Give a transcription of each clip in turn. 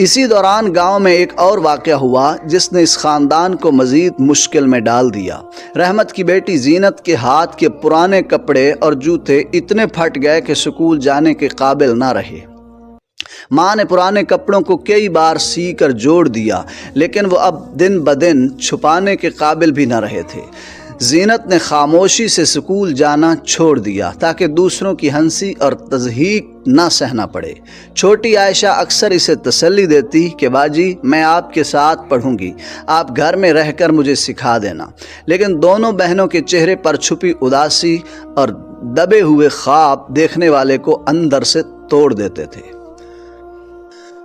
اسی دوران گاؤں میں ایک اور واقعہ ہوا جس نے اس خاندان کو مزید مشکل میں ڈال دیا۔ رحمت کی بیٹی زینت کے ہاتھ کے پرانے کپڑے اور جوتے اتنے پھٹ گئے کہ سکول جانے کے قابل نہ رہے۔ ماں نے پرانے کپڑوں کو کئی بار سی کر جوڑ دیا، لیکن وہ اب دن بدن چھپانے کے قابل بھی نہ رہے تھے۔ زینت نے خاموشی سے سکول جانا چھوڑ دیا تاکہ دوسروں کی ہنسی اور تضحیک نہ سہنا پڑے۔ چھوٹی عائشہ اکثر اسے تسلی دیتی کہ باجی میں آپ کے ساتھ پڑھوں گی، آپ گھر میں رہ کر مجھے سکھا دینا، لیکن دونوں بہنوں کے چہرے پر چھپی اداسی اور دبے ہوئے خواب دیکھنے والے کو اندر سے توڑ دیتے تھے۔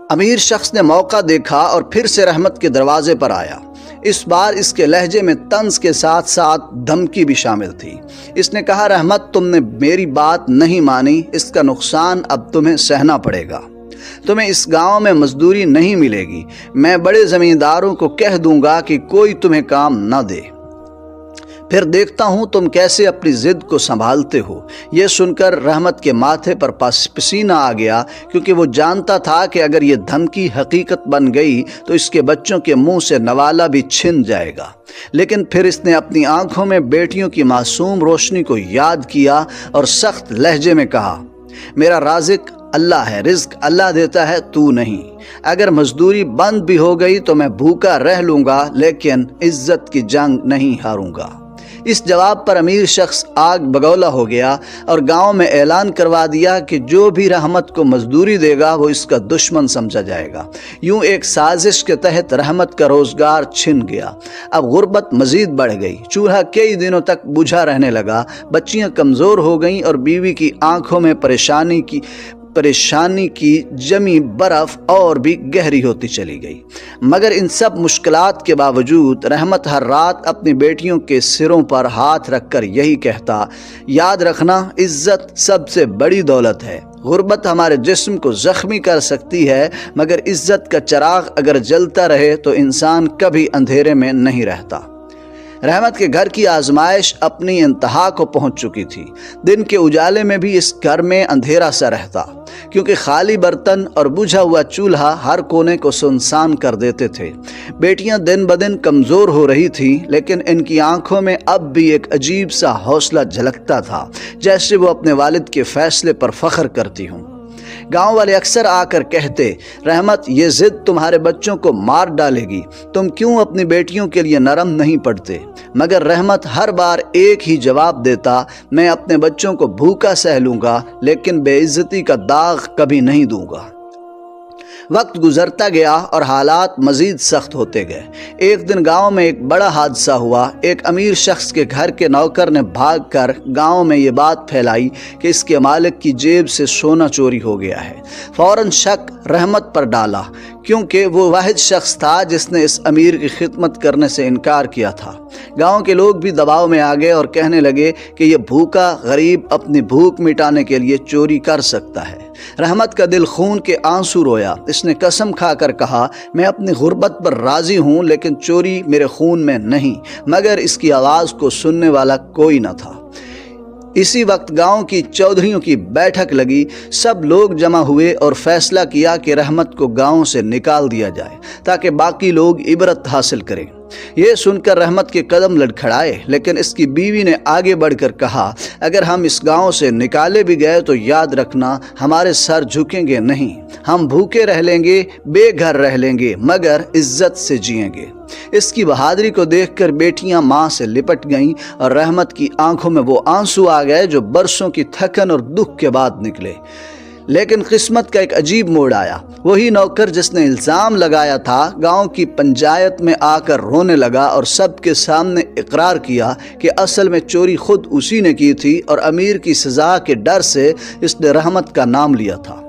امیر شخص نے موقع دیکھا اور پھر سے رحمت کے دروازے پر آیا۔ اس بار اس کے لہجے میں طنز کے ساتھ ساتھ دھمکی بھی شامل تھی۔ اس نے کہا، رحمت تم نے میری بات نہیں مانی، اس کا نقصان اب تمہیں سہنا پڑے گا۔ تمہیں اس گاؤں میں مزدوری نہیں ملے گی، میں بڑے زمینداروں کو کہہ دوں گا کہ کوئی تمہیں کام نہ دے، پھر دیکھتا ہوں تم کیسے اپنی ضد کو سنبھالتے ہو۔ یہ سن کر رحمت کے ماتھے پر پسینہ آ گیا، کیونکہ وہ جانتا تھا کہ اگر یہ دھمکی حقیقت بن گئی تو اس کے بچوں کے منہ سے نوالا بھی چھن جائے گا۔ لیکن پھر اس نے اپنی آنکھوں میں بیٹیوں کی معصوم روشنی کو یاد کیا اور سخت لہجے میں کہا، میرا رازق اللہ ہے، رزق اللہ دیتا ہے، تو نہیں۔ اگر مزدوری بند بھی ہو گئی تو میں بھوکا رہ لوں گا، لیکن عزت کی جنگ نہیں ہاروں گا۔ اس جواب پر امیر شخص آگ بگولا ہو گیا اور گاؤں میں اعلان کروا دیا کہ جو بھی رحمت کو مزدوری دے گا وہ اس کا دشمن سمجھا جائے گا۔ یوں ایک سازش کے تحت رحمت کا روزگار چھن گیا۔ اب غربت مزید بڑھ گئی، چولہا کئی دنوں تک بجھا رہنے لگا، بچیاں کمزور ہو گئیں اور بیوی کی آنکھوں میں پریشانی کی جمی برف اور بھی گہری ہوتی چلی گئی۔ مگر ان سب مشکلات کے باوجود رحمت ہر رات اپنی بیٹیوں کے سروں پر ہاتھ رکھ کر یہی کہتا، یاد رکھنا عزت سب سے بڑی دولت ہے۔ غربت ہمارے جسم کو زخمی کر سکتی ہے، مگر عزت کا چراغ اگر جلتا رہے تو انسان کبھی اندھیرے میں نہیں رہتا۔ رحمت کے گھر کی آزمائش اپنی انتہا کو پہنچ چکی تھی۔ دن کے اجالے میں بھی اس گھر میں اندھیرا سا رہتا، کیونکہ خالی برتن اور بجھا ہوا چولہا ہر کونے کو سنسان کر دیتے تھے۔ بیٹیاں دن بدن کمزور ہو رہی تھیں، لیکن ان کی آنکھوں میں اب بھی ایک عجیب سا حوصلہ جھلکتا تھا، جیسے وہ اپنے والد کے فیصلے پر فخر کرتی ہوں۔ گاؤں والے اکثر آ کر کہتے، رحمت یہ ضد تمہارے بچوں کو مار ڈالے گی، تم کیوں اپنی بیٹیوں کے لیے نرم نہیں پڑتے؟ مگر رحمت ہر بار ایک ہی جواب دیتا، میں اپنے بچوں کو بھوکا سہ لوں گا، لیکن بے عزتی کا داغ کبھی نہیں دوں گا۔ وقت گزرتا گیا اور حالات مزید سخت ہوتے گئے۔ ایک دن گاؤں میں ایک بڑا حادثہ ہوا۔ ایک امیر شخص کے گھر کے نوکر نے بھاگ کر گاؤں میں یہ بات پھیلائی کہ اس کے مالک کی جیب سے سونا چوری ہو گیا ہے۔ فوراً شک رحمت پر ڈالا، کیونکہ وہ واحد شخص تھا جس نے اس امیر کی خدمت کرنے سے انکار کیا تھا۔ گاؤں کے لوگ بھی دباؤ میں آ گئے اور کہنے لگے کہ یہ بھوکا غریب اپنی بھوک مٹانے کے لیے چوری کر سکتا ہے۔ رحمت کا دل خون کے آنسو رویا۔ اس نے قسم کھا کر کہا، میں اپنی غربت پر راضی ہوں، لیکن چوری میرے خون میں نہیں۔ مگر اس کی آواز کو سننے والا کوئی نہ تھا۔ اسی وقت گاؤں کی چودھریوں کی بیٹھک لگی۔ سب لوگ جمع ہوئے اور فیصلہ کیا کہ رحمت کو گاؤں سے نکال دیا جائے تاکہ باقی لوگ عبرت حاصل کریں۔ یہ سن کر رحمت کے قدم لڑکھڑائے، لیکن اس کی بیوی نے آگے بڑھ کر کہا، اگر ہم اس گاؤں سے نکالے بھی گئے تو یاد رکھنا ہمارے سر جھکیں گے نہیں، ہم بھوکے رہ لیں گے، بے گھر رہ لیں گے، مگر عزت سے جئیں گے۔ اس کی بہادری کو دیکھ کر بیٹیاں ماں سے لپٹ گئیں اور رحمت کی آنکھوں میں وہ آنسو آ گئے جو برسوں کی تھکن اور دکھ کے بعد نکلے۔ لیکن قسمت کا ایک عجیب موڑ آیا۔ وہی نوکر جس نے الزام لگایا تھا گاؤں کی پنچایت میں آ کر رونے لگا اور سب کے سامنے اقرار کیا کہ اصل میں چوری خود اسی نے کی تھی اور امیر کی سزا کے ڈر سے اس نے رحمت کا نام لیا تھا۔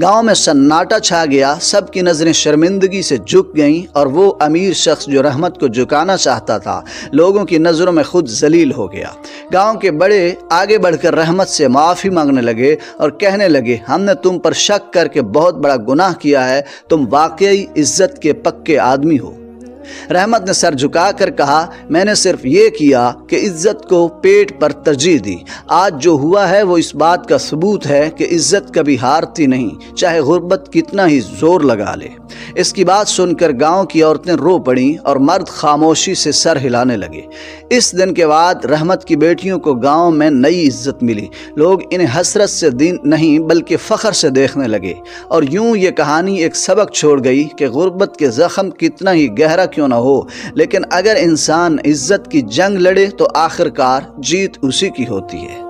گاؤں میں سناٹا چھا گیا، سب کی نظریں شرمندگی سے جھک گئیں اور وہ امیر شخص جو رحمت کو جھکانا چاہتا تھا لوگوں کی نظروں میں خود ذلیل ہو گیا۔ گاؤں کے بڑے آگے بڑھ کر رحمت سے معافی مانگنے لگے اور کہنے لگے، ہم نے تم پر شک کر کے بہت بڑا گناہ کیا ہے، تم واقعی عزت کے پکے آدمی ہو۔ رحمت نے سر جھکا کر کہا، میں نے صرف یہ کیا کہ عزت کو پیٹ پر ترجیح دی۔ آج جو ہوا ہے وہ اس بات کا ثبوت ہے کہ عزت کبھی ہارتی نہیں، چاہے غربت کتنا ہی زور لگا لے۔ اس کی بات سن کر گاؤں کی عورتیں رو پڑیں اور مرد خاموشی سے سر ہلانے لگے۔ اس دن کے بعد رحمت کی بیٹیوں کو گاؤں میں نئی عزت ملی۔ لوگ انہیں حسرت سے نہیں بلکہ فخر سے دیکھنے لگے، اور یوں یہ کہانی ایک سبق چھوڑ گئی کہ غربت کے زخم کتنا ہی گہرا کیوں نہ ہو، لیکن اگر انسان عزت کی جنگ لڑے تو آخرکار جیت اسی کی ہوتی ہے۔